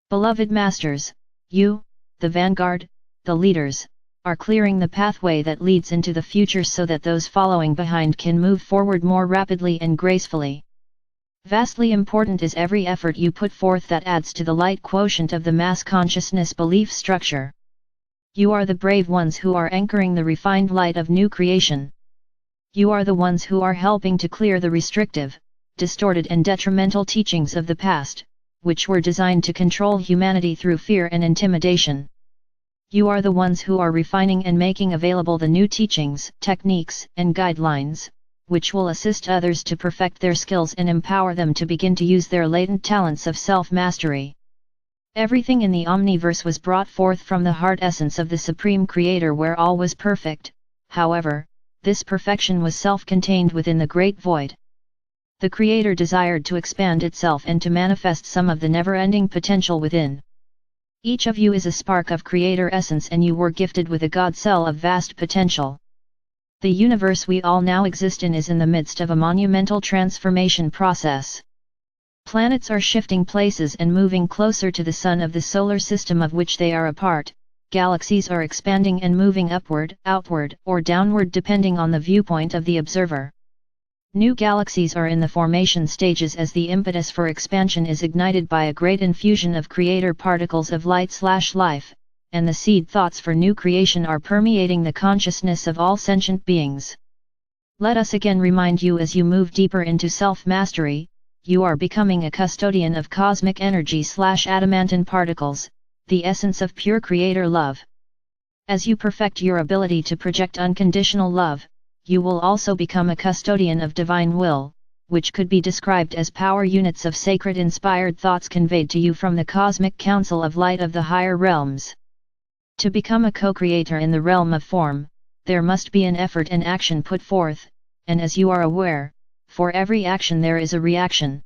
Beloved Masters, you, the vanguard, the leaders, are clearing the pathway that leads into the future so that those following behind can move forward more rapidly and gracefully. Vastly important is every effort you put forth that adds to the light quotient of the mass consciousness belief structure. You are the brave ones who are anchoring the refined light of new creation. You are the ones who are helping to clear the restrictive, distorted and detrimental teachings of the past, which were designed to control humanity through fear and intimidation. You are the ones who are refining and making available the new teachings, techniques, and guidelines, which will assist others to perfect their skills and empower them to begin to use their latent talents of self-mastery. Everything in the Omniverse was brought forth from the heart essence of the Supreme Creator where all was perfect. However, this perfection was self-contained within the Great Void. The Creator desired to expand itself and to manifest some of the never-ending potential within. Each of you is a spark of Creator essence and you were gifted with a God cell of vast potential. The universe we all now exist in is in the midst of a monumental transformation process. Planets are shifting places and moving closer to the sun of the solar system of which they are a part. Galaxies are expanding and moving upward, outward, or downward depending on the viewpoint of the observer. New galaxies are in the formation stages as the impetus for expansion is ignited by a great infusion of Creator particles of light/life, and the seed thoughts for new creation are permeating the consciousness of all sentient beings. Let us again remind you as you move deeper into self-mastery, you are becoming a custodian of cosmic energy/adamantine particles, the essence of pure Creator love. As you perfect your ability to project unconditional love, you will also become a custodian of divine will, which could be described as power units of sacred inspired thoughts conveyed to you from the cosmic council of light of the higher realms. To become a co-creator in the realm of form, there must be an effort and action put forth, and as you are aware, for every action there is a reaction.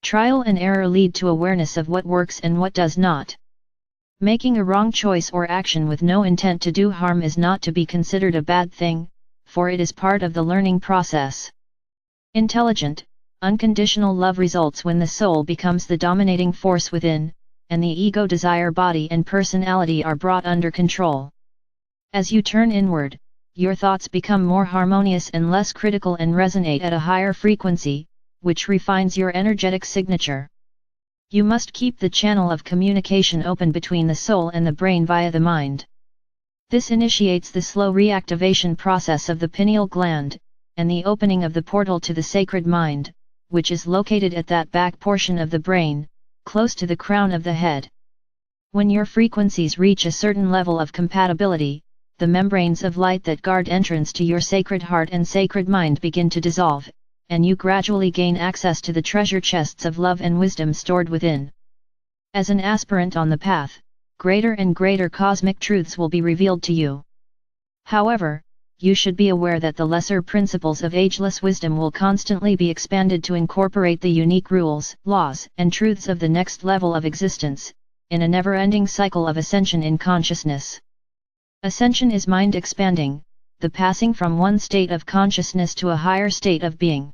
Trial and error lead to awareness of what works and what does not. Making a wrong choice or action with no intent to do harm is not to be considered a bad thing, for it is part of the learning process. Intelligent, unconditional love results when the soul becomes the dominating force within, and the ego desire body and personality are brought under control. As you turn inward, your thoughts become more harmonious and less critical and resonate at a higher frequency, which refines your energetic signature. You must keep the channel of communication open between the soul and the brain via the mind. This initiates the slow reactivation process of the pineal gland, and the opening of the portal to the sacred mind, which is located at that back portion of the brain, close to the crown of the head. When your frequencies reach a certain level of compatibility, the membranes of light that guard entrance to your sacred heart and sacred mind begin to dissolve, and you gradually gain access to the treasure chests of love and wisdom stored within. As an aspirant on the path, greater and greater cosmic truths will be revealed to you. However, you should be aware that the lesser principles of ageless wisdom will constantly be expanded to incorporate the unique rules, laws, and truths of the next level of existence, in a never-ending cycle of ascension in consciousness. Ascension is mind expanding, the passing from one state of consciousness to a higher state of being.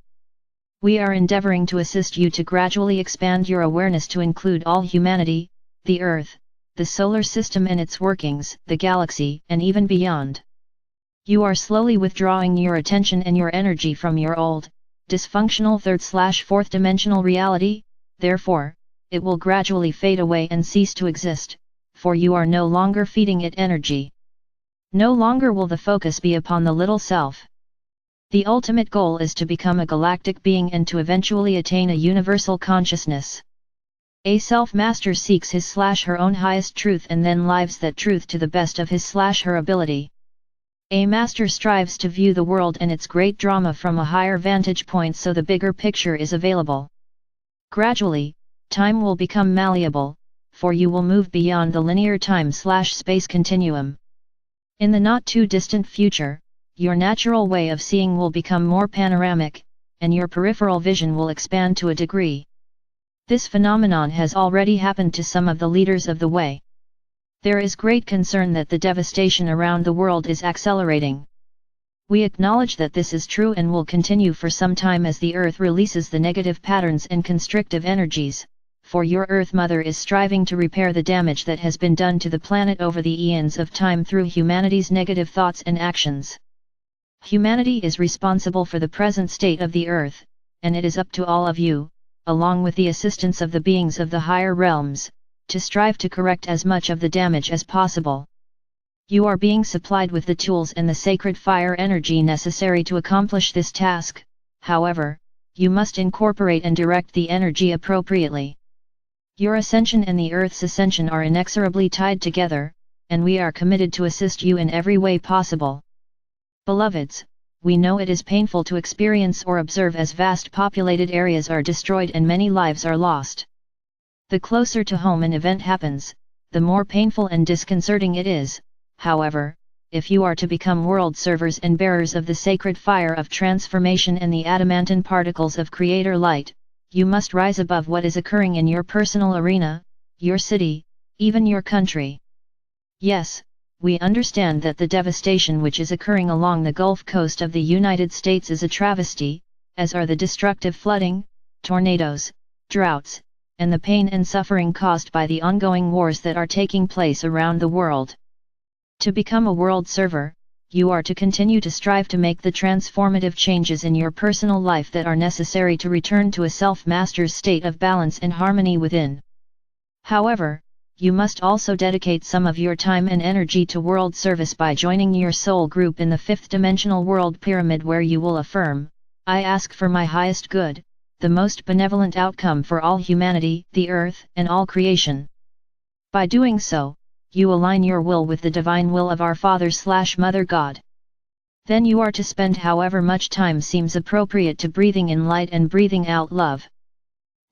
We are endeavoring to assist you to gradually expand your awareness to include all humanity, the Earth, the solar system and its workings, the galaxy, and even beyond. You are slowly withdrawing your attention and your energy from your old, dysfunctional third/fourth dimensional reality, therefore, it will gradually fade away and cease to exist, for you are no longer feeding it energy. No longer will the focus be upon the little self. The ultimate goal is to become a galactic being and to eventually attain a universal consciousness. A self-master seeks his/her own highest truth and then lives that truth to the best of his/her ability. A master strives to view the world and its great drama from a higher vantage point so the bigger picture is available. Gradually, time will become malleable, for you will move beyond the linear time/space continuum. In the not-too-distant future, your natural way of seeing will become more panoramic, and your peripheral vision will expand to a degree. This phenomenon has already happened to some of the leaders of the way. There is great concern that the devastation around the world is accelerating. We acknowledge that this is true and will continue for some time as the Earth releases the negative patterns and constrictive energies, for your Earth Mother is striving to repair the damage that has been done to the planet over the eons of time through humanity's negative thoughts and actions. Humanity is responsible for the present state of the Earth, and it is up to all of you, along with the assistance of the beings of the higher realms, to strive to correct as much of the damage as possible. You are being supplied with the tools and the sacred fire energy necessary to accomplish this task. However, you must incorporate and direct the energy appropriately. Your ascension and the Earth's ascension are inexorably tied together, and we are committed to assist you in every way possible. Beloveds, we know it is painful to experience or observe as vast populated areas are destroyed and many lives are lost. The closer to home an event happens, the more painful and disconcerting it is. However, if you are to become world servers and bearers of the sacred fire of transformation and the adamantine particles of Creator Light, you must rise above what is occurring in your personal arena, your city, even your country. Yes, we understand that the devastation which is occurring along the Gulf Coast of the United States is a travesty, as are the destructive flooding, tornadoes, droughts, and the pain and suffering caused by the ongoing wars that are taking place around the world. To become a world server, you are to continue to strive to make the transformative changes in your personal life that are necessary to return to a self-master's state of balance and harmony within. However, you must also dedicate some of your time and energy to world service by joining your soul group in the fifth dimensional world pyramid, where you will affirm, "I ask for my highest good, the most benevolent outcome for all humanity, the earth, and all creation." By doing so, you align your will with the divine will of our Father/Mother God. Then you are to spend however much time seems appropriate to breathing in light and breathing out love.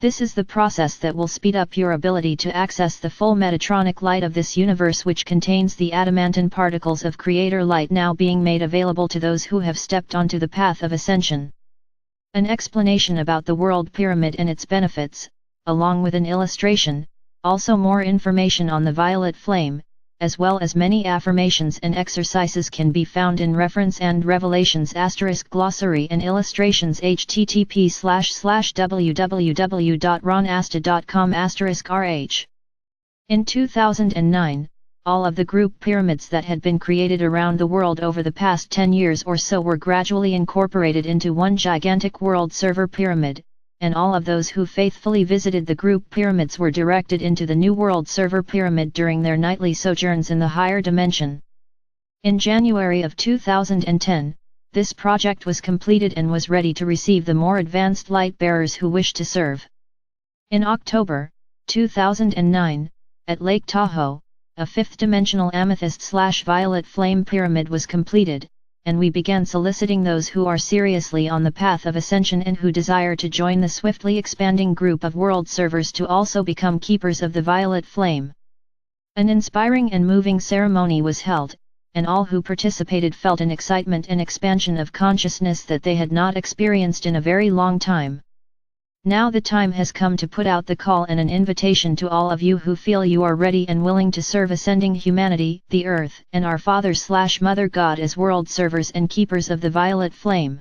This is the process that will speed up your ability to access the full Metatronic light of this universe, which contains the adamantine particles of Creator Light now being made available to those who have stepped onto the path of ascension. An explanation about the world pyramid and its benefits, along with an illustration, also more information on the violet flame, as well as many affirmations and exercises can be found in Reference and Revelations * glossary and illustrations http://www.ronasta.com *rh. In 2009, all of the group pyramids that had been created around the world over the past 10 years or so were gradually incorporated into one gigantic world server pyramid, and all of those who faithfully visited the group pyramids were directed into the new world server pyramid during their nightly sojourns in the higher dimension. In January of 2010, this project was completed and was ready to receive the more advanced light bearers who wish to serve. In October 2009, at Lake Tahoe, a fifth-dimensional amethyst/violet flame pyramid was completed, and we began soliciting those who are seriously on the path of ascension and who desire to join the swiftly expanding group of world servers to also become keepers of the violet flame. An inspiring and moving ceremony was held, and all who participated felt an excitement and expansion of consciousness that they had not experienced in a very long time. Now the time has come to put out the call and an invitation to all of you who feel you are ready and willing to serve ascending humanity, the earth, and our Father/Mother God as world servers and keepers of the violet flame.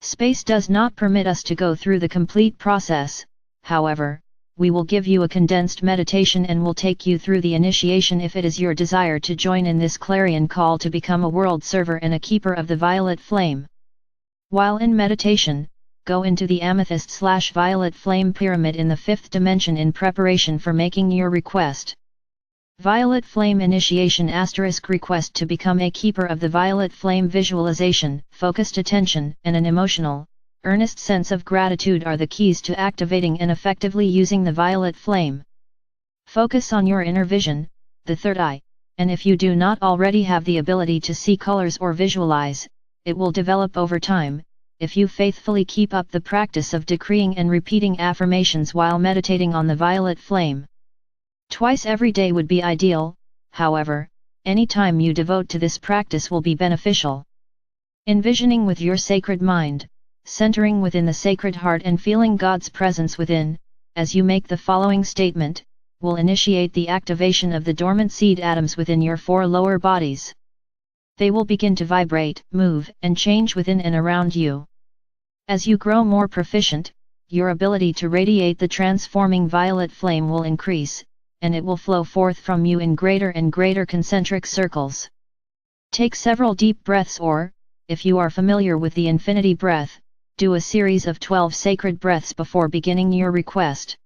Space does not permit us to go through the complete process. However, we will give you a condensed meditation and will take you through the initiation if it is your desire to join in this clarion call to become a world server and a keeper of the violet flame. While in meditation, go into the amethyst/violet flame pyramid in the fifth dimension in preparation for making your request. Violet flame initiation * request to become a keeper of the violet flame. Visualization, focused attention, and an emotional, earnest sense of gratitude are the keys to activating and effectively using the violet flame. Focus on your inner vision, the third eye, and if you do not already have the ability to see colors or visualize, it will develop over time, if you faithfully keep up the practice of decreeing and repeating affirmations while meditating on the violet flame. Twice every day would be ideal, however, any time you devote to this practice will be beneficial. Envisioning with your sacred mind, centering within the sacred heart and feeling God's presence within, as you make the following statement, will initiate the activation of the dormant seed atoms within your 4 lower bodies. They will begin to vibrate, move, and change within and around you. As you grow more proficient, your ability to radiate the transforming violet flame will increase, and it will flow forth from you in greater and greater concentric circles. Take several deep breaths, or, if you are familiar with the infinity breath, do a series of 12 sacred breaths before beginning your request.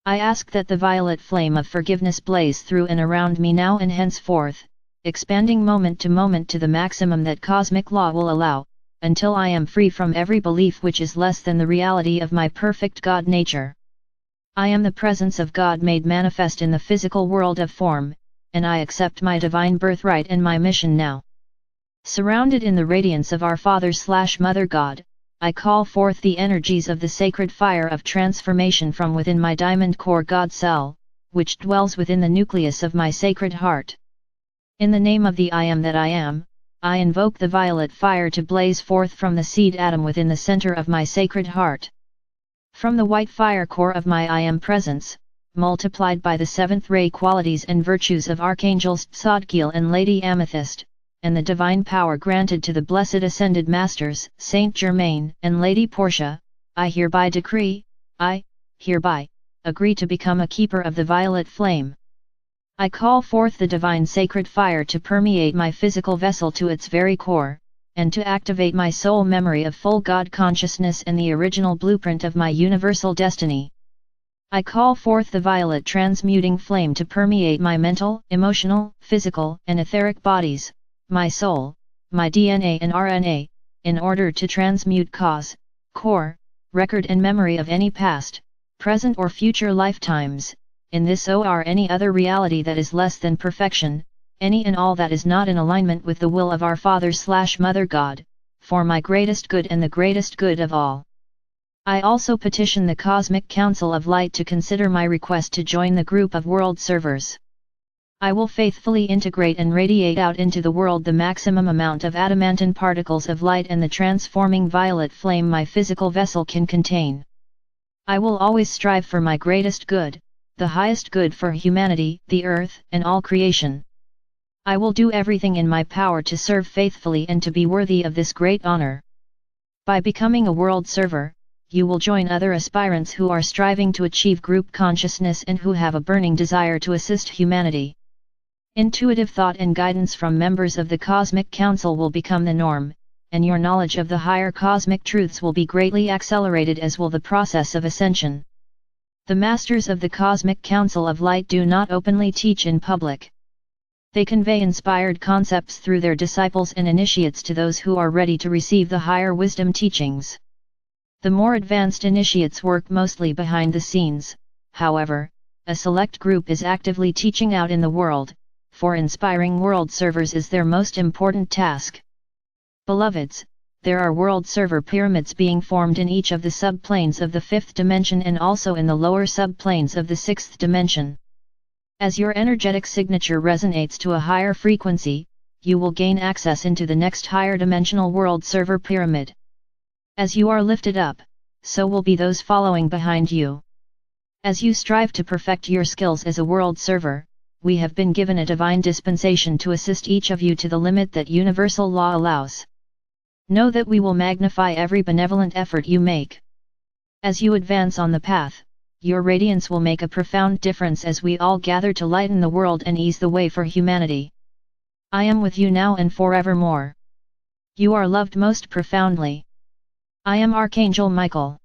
I ask that the violet flame of forgiveness blaze through and around me now and henceforth, expanding moment to the maximum that cosmic law will allow, until I am free from every belief which is less than the reality of my perfect God nature. I am the presence of God made manifest in the physical world of form, and I accept my divine birthright and my mission now. Surrounded in the radiance of our Father/Mother God, I call forth the energies of the sacred fire of transformation from within my diamond core God cell, which dwells within the nucleus of my sacred heart. In the name of the I Am that I Am, I invoke the violet fire to blaze forth from the seed atom within the center of my sacred heart. From the white fire core of my I Am presence, multiplied by the seventh ray qualities and virtues of Archangels Tzadkiel and Lady Amethyst, and the divine power granted to the blessed ascended masters, Saint Germain and Lady Portia, I hereby decree, I hereby agree to become a keeper of the violet flame. I call forth the divine sacred fire to permeate my physical vessel to its very core, and to activate my soul memory of full God consciousness and the original blueprint of my universal destiny. I call forth the violet transmuting flame to permeate my mental, emotional, physical, and etheric bodies, my soul, my DNA and RNA, in order to transmute cause, core, record and memory of any past, present or future lifetimes, in this or any other reality that is less than perfection, any and all that is not in alignment with the will of our Father/Mother God, for my greatest good and the greatest good of all. I also petition the Cosmic Council of Light to consider my request to join the group of world servers. I will faithfully integrate and radiate out into the world the maximum amount of adamantine particles of light and the transforming violet flame my physical vessel can contain. I will always strive for my greatest good, the highest good for humanity, the earth, and all creation. I will do everything in my power to serve faithfully and to be worthy of this great honor. By becoming a world server, you will join other aspirants who are striving to achieve group consciousness and who have a burning desire to assist humanity. Intuitive thought and guidance from members of the Cosmic Council will become the norm, and your knowledge of the higher cosmic truths will be greatly accelerated, as will the process of ascension. The Masters of the Cosmic Council of Light do not openly teach in public. They convey inspired concepts through their disciples and initiates to those who are ready to receive the higher wisdom teachings. The more advanced initiates work mostly behind the scenes, however, a select group is actively teaching out in the world, for inspiring world servers is their most important task. Beloveds, there are world server pyramids being formed in each of the subplanes of the fifth dimension and also in the lower subplanes of the sixth dimension. As your energetic signature resonates to a higher frequency, you will gain access into the next higher dimensional world server pyramid. As you are lifted up, so will be those following behind you. As you strive to perfect your skills as a world server, we have been given a divine dispensation to assist each of you to the limit that universal law allows. Know that we will magnify every benevolent effort you make. As you advance on the path, your radiance will make a profound difference as we all gather to lighten the world and ease the way for humanity. I am with you now and forevermore. You are loved most profoundly. I am Archangel Michael.